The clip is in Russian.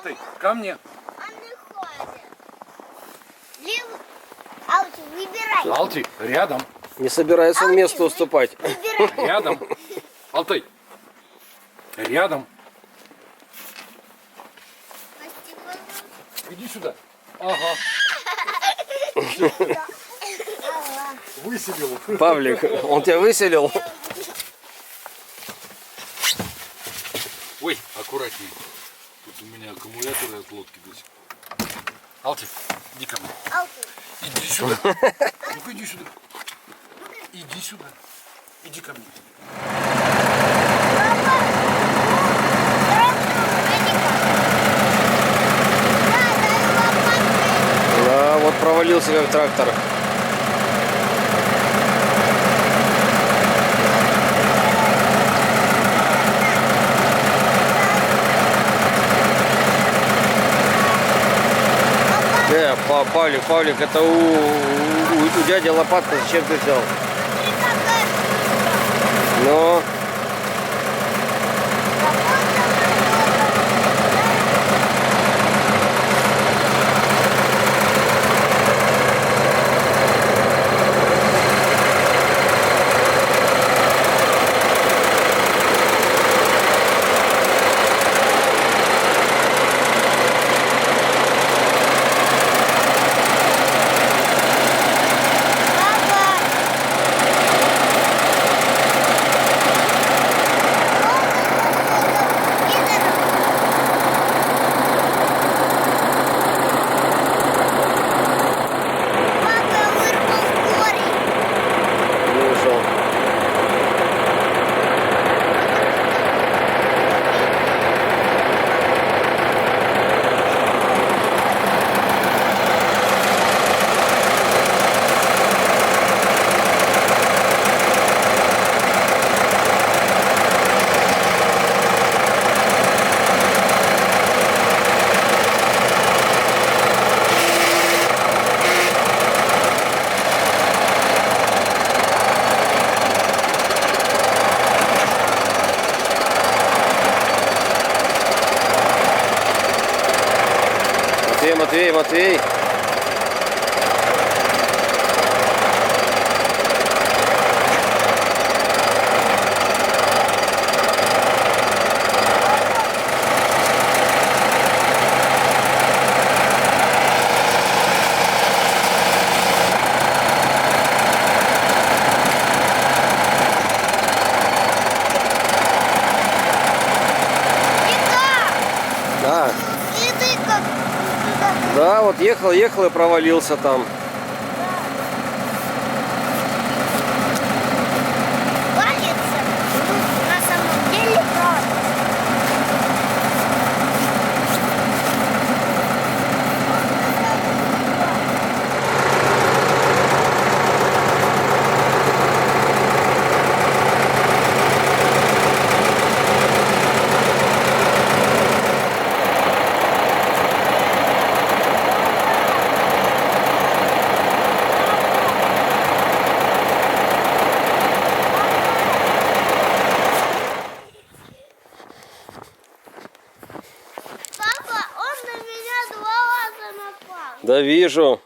Алтай, ко мне. Он не ходит. Алти, выбирай. Алтай, рядом. Не собирается он место уступать. Выбирай. Рядом. Алтай. Рядом. Иди сюда. Ага. Выселил. Павлик, он тебя выселил? Ой, аккуратнее. Тут у меня аккумуляторы от лодки до сих пор. Алтай, иди ко мне. Алти. Иди сюда. Ну-ка иди сюда. Иди сюда. Иди ко мне. Да, вот провалился как трактор. Павлик, это у дяди лопатка, зачем ты взял? Ну, вышел. Матвей. Да. Да, вот ехал и провалился там. Валится. На самом деле просто. Папа, он на меня 2 раза напал. Да вижу.